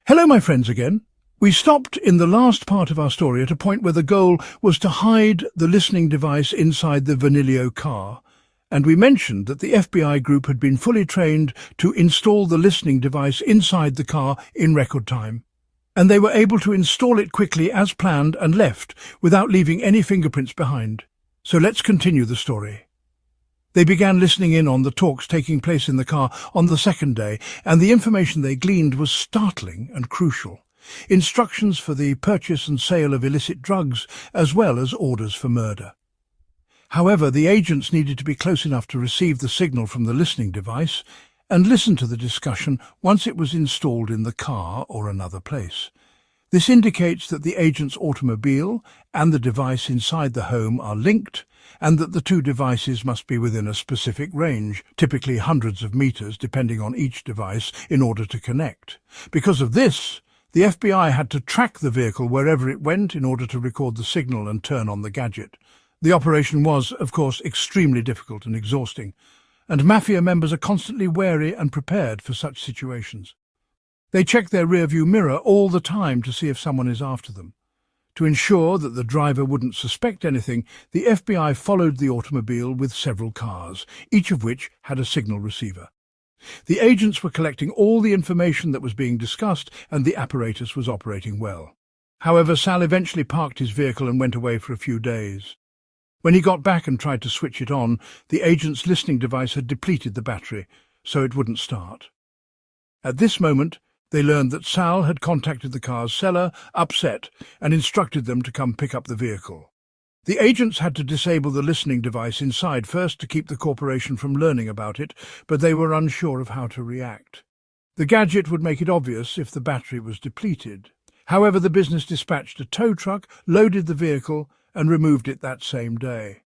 Hello, my friends again. We stopped in the last part of our story at a point where the goal was to hide the listening device inside the Vanillio car, and we mentioned that the FBI group had been fully trained to install the listening device inside the car in record time. And they were able to install it quickly as planned and left without leaving any fingerprints behind. So let's continue the story. They began listening in on the talks taking place in the car on the second day, and the information they gleaned was startling and crucial. Instructions for the purchase and sale of illicit drugs, as well as orders for murder. However, the agents needed to be close enough to receive the signal from the listening device and listen to the discussion once it was installed in the car or another place. This indicates that the agent's automobile and the device inside the home are linked, and that the two devices must be within a specific range, typically hundreds of meters depending on each device, in order to connect. Because of this, the FBI had to track the vehicle wherever it went in order to record the signal and turn on the gadget. The operation was, of course, extremely difficult and exhausting, and Mafia members are constantly wary and prepared for such situations. They check their rearview mirror all the time to see if someone is after them. To ensure that the driver wouldn't suspect anything, the FBI followed the automobile with several cars, each of which had a signal receiver. The agents were collecting all the information that was being discussed, and the apparatus was operating well. However, Sal eventually parked his vehicle and went away for a few days. When he got back and tried to switch it on, the agent's listening device had depleted the battery, so it wouldn't start. At this moment, they learned that Sal had contacted the car's seller, upset, and instructed them to come pick up the vehicle. The agents had to disable the listening device inside first to keep the corporation from learning about it, but they were unsure of how to react. The gadget would make it obvious if the battery was depleted. However, the business dispatched a tow truck, loaded the vehicle, and removed it that same day.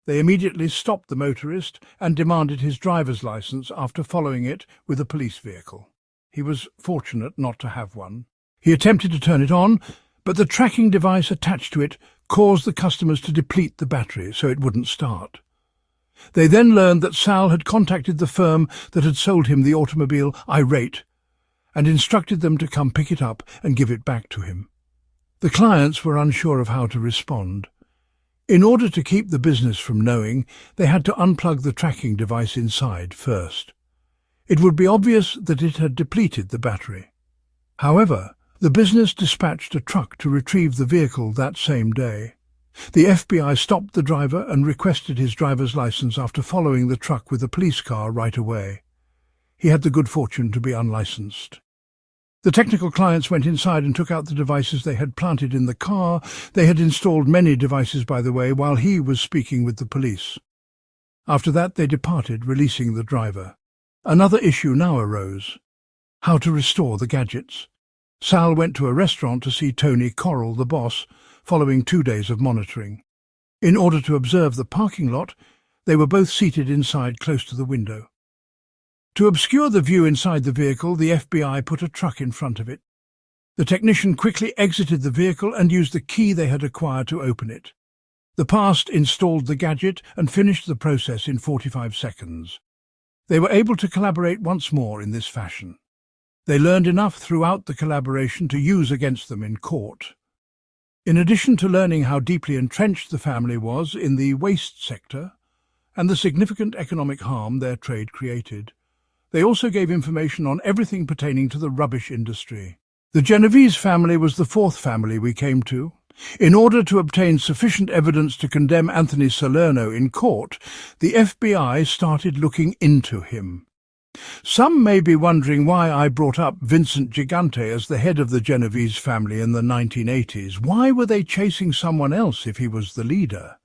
They immediately stopped the motorist and demanded his driver's license after following it with a police vehicle. He was fortunate not to have one. He attempted to turn it on, but the tracking device attached to it caused the customers to deplete the battery so it wouldn't start. They then learned that Sal had contacted the firm that had sold him the automobile, irate, and instructed them to come pick it up and give it back to him. The clients were unsure of how to respond. In order to keep the business from knowing, they had to unplug the tracking device inside first. It would be obvious that it had depleted the battery. However, the business dispatched a truck to retrieve the vehicle that same day. The FBI stopped the driver and requested his driver's license after following the truck with a police car right away. He had the good fortune to be unlicensed. The technical clients went inside and took out the devices they had planted in the car. They had installed many devices, by the way, while he was speaking with the police. After that, they departed, releasing the driver. Another issue now arose: how to restore the gadgets. Sal went to a restaurant to see Tony Corral, the boss, following 2 days of monitoring. In order to observe the parking lot, they were both seated inside close to the window. To obscure the view inside the vehicle, the FBI put a truck in front of it. The technician quickly exited the vehicle and used the key they had acquired to open it. The past installed the gadget and finished the process in 45 seconds. They were able to collaborate once more in this fashion. They learned enough throughout the collaboration to use against them in court. In addition to learning how deeply entrenched the family was in the waste sector and the significant economic harm their trade created, they also gave information on everything pertaining to the rubbish industry. The Genovese family was the fourth family we came to. In order to obtain sufficient evidence to condemn Anthony Salerno in court, the FBI started looking into him. Some may be wondering why I brought up Vincent Gigante as the head of the Genovese family in the 1980s. Why were they chasing someone else if he was the leader?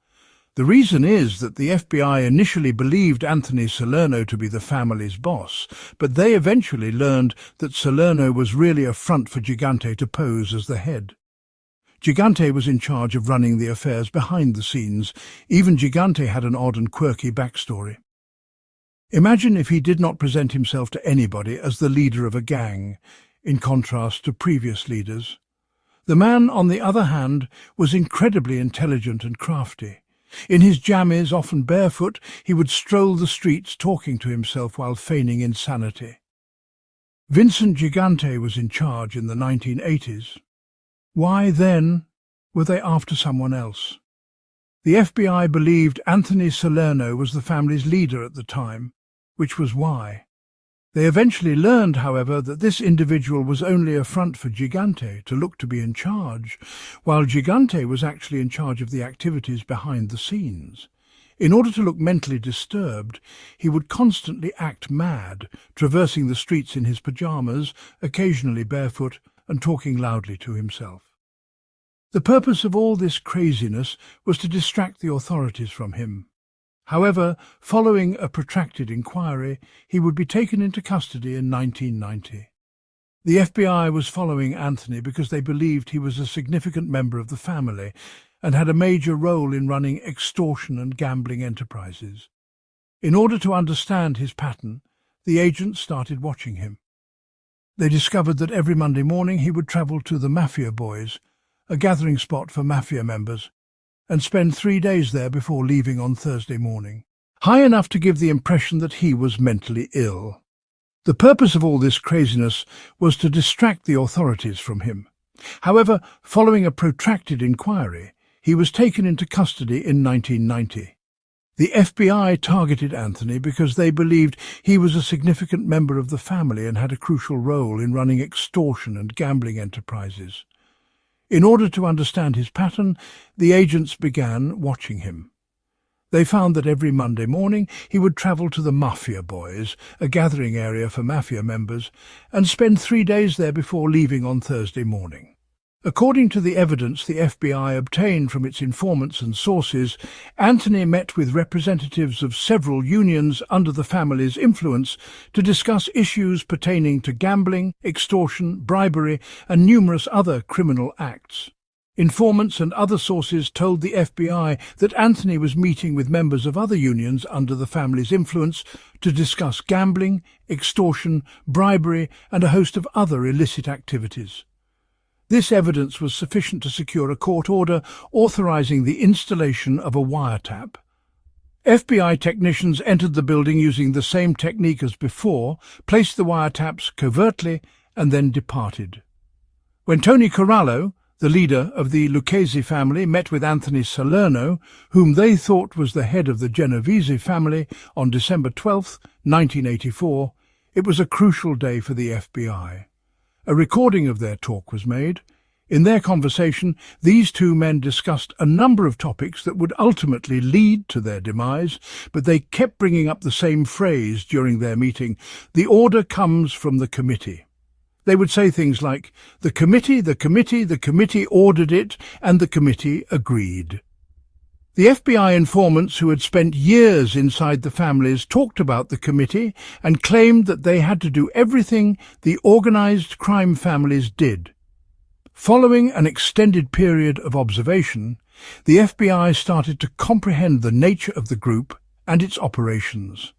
The reason is that the FBI initially believed Anthony Salerno to be the family's boss, but they eventually learned that Salerno was really a front for Gigante to pose as the head. Gigante was in charge of running the affairs behind the scenes. Even Gigante had an odd and quirky backstory. Imagine if he did not present himself to anybody as the leader of a gang, in contrast to previous leaders. The man, on the other hand, was incredibly intelligent and crafty. In his jammies, often barefoot, he would stroll the streets talking to himself while feigning insanity. Vincent Gigante was in charge in the 1980s. Why, then, were they after someone else? The FBI believed Anthony Salerno was the family's leader at the time, which was why. They eventually learned, however, that this individual was only a front for Gigante to look to be in charge, while Gigante was actually in charge of the activities behind the scenes. In order to look mentally disturbed, he would constantly act mad, traversing the streets in his pajamas, occasionally barefoot, and talking loudly to himself. The purpose of all this craziness was to distract the authorities from him. However, following a protracted inquiry, he would be taken into custody in 1990. The FBI was following Anthony because they believed he was a significant member of the family and had a major role in running extortion and gambling enterprises. In order to understand his pattern, the agents started watching him. They discovered that every Monday morning he would travel to the Mafia boys, a gathering spot for Mafia members, and spend 3 days there before leaving on Thursday morning, high enough to give the impression that he was mentally ill. The purpose of all this craziness was to distract the authorities from him. However, following a protracted inquiry, he was taken into custody in 1990. The FBI targeted Anthony because they believed he was a significant member of the family and had a crucial role in running extortion and gambling enterprises. In order to understand his pattern, the agents began watching him. They found that every Monday morning he would travel to the Mafia boys, a gathering area for Mafia members, and spend 3 days there before leaving on Thursday morning. According to the evidence the FBI obtained from its informants and sources, Anthony met with representatives of several unions under the family's influence to discuss issues pertaining to gambling, extortion, bribery, and numerous other criminal acts. Informants and other sources told the FBI that Anthony was meeting with members of other unions under the family's influence to discuss gambling, extortion, bribery, and a host of other illicit activities. This evidence was sufficient to secure a court order authorizing the installation of a wiretap. FBI technicians entered the building using the same technique as before, placed the wiretaps covertly, and then departed. When Tony Corallo, the leader of the Lucchese family, met with Anthony Salerno, whom they thought was the head of the Genovese family, on December 12, 1984, it was a crucial day for the FBI. A recording of their talk was made. In their conversation, these two men discussed a number of topics that would ultimately lead to their demise, but they kept bringing up the same phrase during their meeting: the order comes from the committee. They would say things like, the committee ordered it, and the committee agreed. The FBI informants who had spent years inside the families talked about the committee and claimed that they had to do everything the organized crime families did. Following an extended period of observation, the FBI started to comprehend the nature of the group and its operations.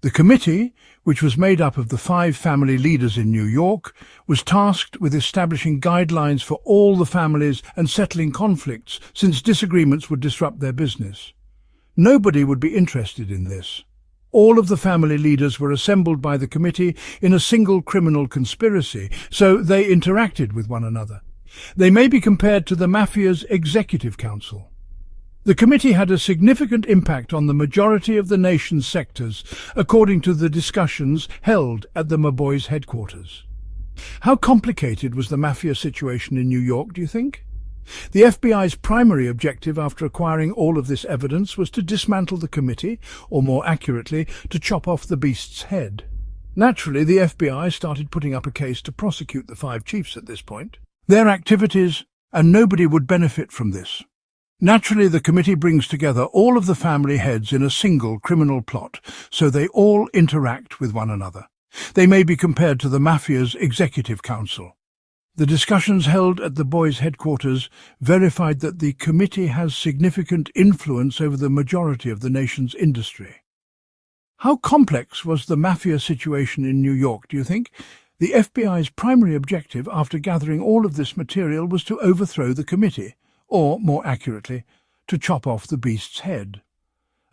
The committee, which was made up of the 5 family leaders in New York, was tasked with establishing guidelines for all the families and settling conflicts, since disagreements would disrupt their business. Nobody would be interested in this. All of the family leaders were assembled by the committee in a single criminal conspiracy, so they interacted with one another. They may be compared to the Mafia's executive council. The committee had a significant impact on the majority of the nation's sectors, according to the discussions held at the Maboys headquarters. How complicated was the Mafia situation in New York, do you think? The FBI's primary objective after acquiring all of this evidence was to dismantle the committee, or more accurately, to chop off the beast's head. Naturally, the FBI started putting up a case to prosecute the 5 chiefs at this point. Their activities, and nobody would benefit from this. Naturally, the committee brings together all of the family heads in a single criminal plot, so they all interact with one another. They may be compared to the Mafia's executive council. The discussions held at the boys' headquarters verified that the committee has significant influence over the majority of the nation's industry. How complex was the Mafia situation in New York, do you think? The FBI's primary objective after gathering all of this material was to overthrow the committee, or, more accurately, to chop off the beast's head.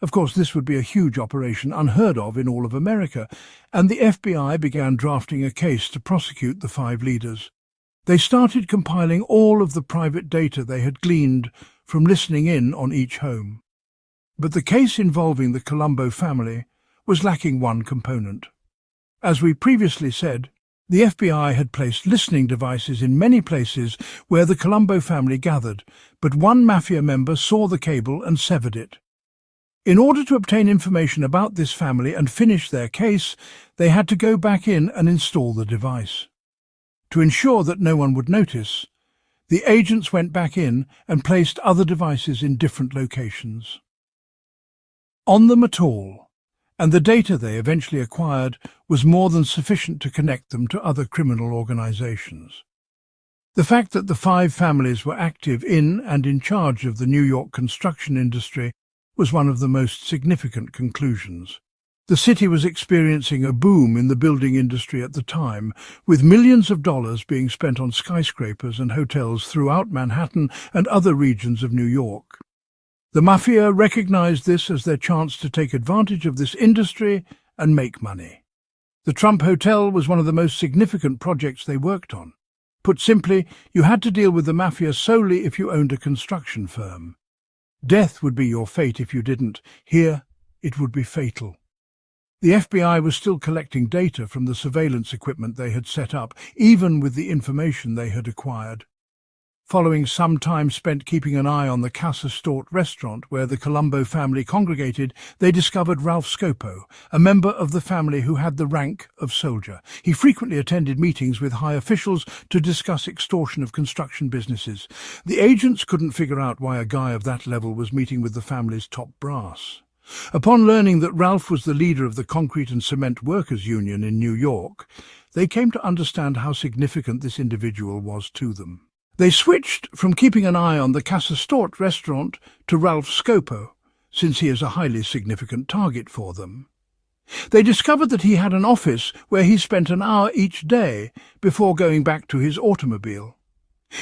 Of course, this would be a huge operation unheard of in all of America, and the FBI began drafting a case to prosecute the 5 leaders. They started compiling all of the private data they had gleaned from listening in on each home. But the case involving the Colombo family was lacking one component. As we previously said, the FBI had placed listening devices in many places where the Colombo family gathered, but one Mafia member saw the cable and severed it. In order to obtain information about this family and finish their case, they had to go back in and install the device. To ensure that no one would notice, the agents went back in and placed other devices in different locations. On them at all, and the data they eventually acquired was more than sufficient to connect them to other criminal organizations. The fact that the 5 families were active in and in charge of the New York construction industry was one of the most significant conclusions. The city was experiencing a boom in the building industry at the time, with millions of dollars being spent on skyscrapers and hotels throughout Manhattan and other regions of New York. The Mafia recognized this as their chance to take advantage of this industry and make money. The Trump Hotel was one of the most significant projects they worked on. Put simply, you had to deal with the Mafia solely if you owned a construction firm. Death would be your fate if you didn't. Here, it would be fatal. The FBI was still collecting data from the surveillance equipment they had set up, even with the information they had acquired. Following some time spent keeping an eye on the Casa Storte restaurant where the Colombo family congregated, they discovered Ralph Scopo, a member of the family who had the rank of soldier. He frequently attended meetings with high officials to discuss extortion of construction businesses. The agents couldn't figure out why a guy of that level was meeting with the family's top brass. Upon learning that Ralph was the leader of the Concrete and Cement Workers Union in New York, they came to understand how significant this individual was to them. They switched from keeping an eye on the Casa Storte restaurant to Ralph Scopo, since he is a highly significant target for them. They discovered that he had an office where he spent an hour each day before going back to his automobile.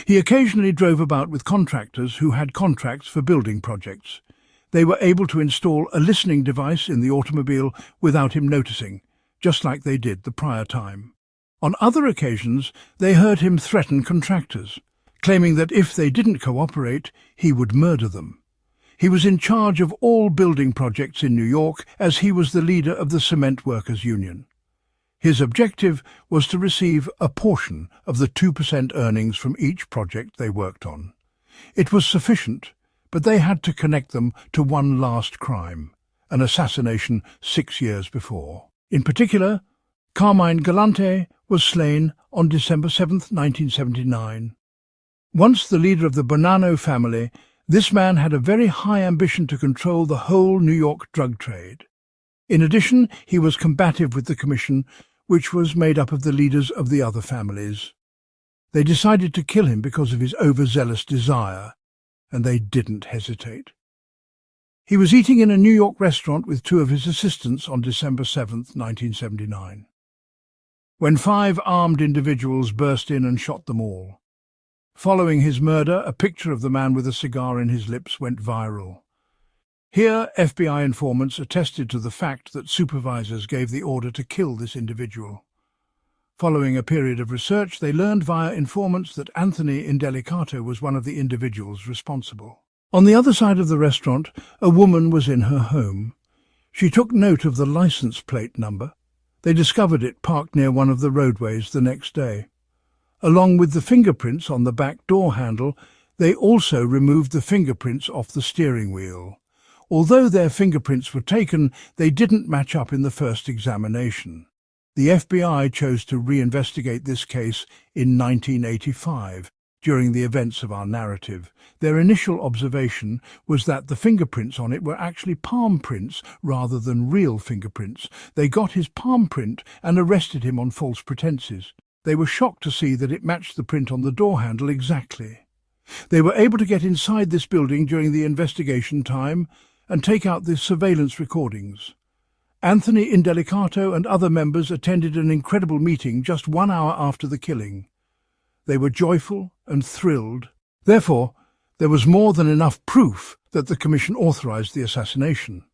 He occasionally drove about with contractors who had contracts for building projects. They were able to install a listening device in the automobile without him noticing, just like they did the prior time. On other occasions, they heard him threaten contractors, claiming that if they didn't cooperate, he would murder them. He was in charge of all building projects in New York, as he was the leader of the Cement Workers Union. His objective was to receive a portion of the 2% earnings from each project they worked on. It was sufficient, but they had to connect them to one last crime, an assassination 6 years before. In particular, Carmine Galante was slain on December 7, 1979. Once the leader of the Bonanno family, this man had a very high ambition to control the whole New York drug trade. In addition, he was combative with the commission, which was made up of the leaders of the other families. They decided to kill him because of his overzealous desire, and they didn't hesitate. He was eating in a New York restaurant with 2 of his assistants on December 7, 1979, when 5 armed individuals burst in and shot them all. Following his murder, a picture of the man with a cigar in his lips went viral. Here, FBI informants attested to the fact that supervisors gave the order to kill this individual. Following a period of research, they learned via informants that Anthony Indelicato was one of the individuals responsible. On the other side of the restaurant, a woman was in her home. She took note of the license plate number. They discovered it parked near one of the roadways the next day. Along with the fingerprints on the back door handle, they also removed the fingerprints off the steering wheel. Although their fingerprints were taken, they didn't match up in the first examination. The FBI chose to reinvestigate this case in 1985, during the events of our narrative. Their initial observation was that the fingerprints on it were actually palm prints rather than real fingerprints. They got his palm print and arrested him on false pretenses. They were shocked to see that it matched the print on the door handle exactly. They were able to get inside this building during the investigation time and take out the surveillance recordings. Anthony Indelicato and other members attended an incredible meeting just 1 hour after the killing. They were joyful and thrilled. Therefore, there was more than enough proof that the commission authorized the assassination.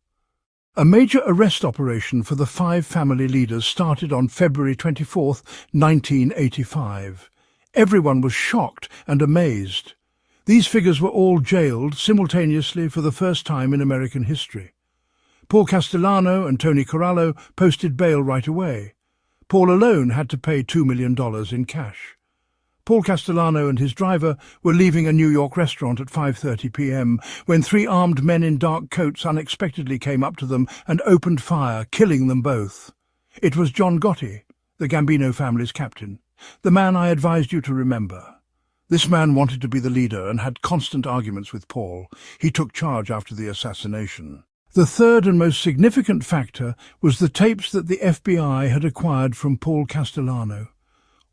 A major arrest operation for the 5 family leaders started on February 24, 1985. Everyone was shocked and amazed. These figures were all jailed simultaneously for the first time in American history. Paul Castellano and Tony Corallo posted bail right away. Paul alone had to pay $2 million in cash. Paul Castellano and his driver were leaving a New York restaurant at 5:30 p.m. when 3 armed men in dark coats unexpectedly came up to them and opened fire, killing them both. It was John Gotti, the Gambino family's captain, the man I advised you to remember. This man wanted to be the leader and had constant arguments with Paul. He took charge after the assassination. The third and most significant factor was the tapes that the FBI had acquired from Paul Castellano.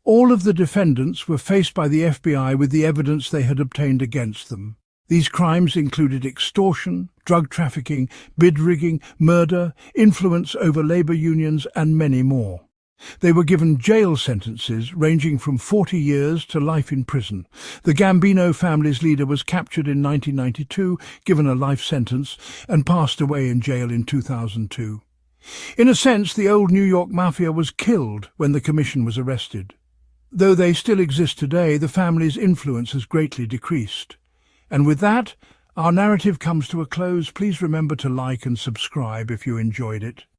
All of the defendants were faced by the FBI with the evidence they had obtained against them. These crimes included extortion, drug trafficking, bid rigging, murder, influence over labor unions, and many more. They were given jail sentences ranging from 40 years to life in prison. The Gambino family's leader was captured in 1992, given a life sentence, and passed away in jail in 2002. In a sense, the old New York Mafia was killed when the commission was arrested. Though they still exist today, the family's influence has greatly decreased. And with that, our narrative comes to a close. Please remember to like and subscribe if you enjoyed it.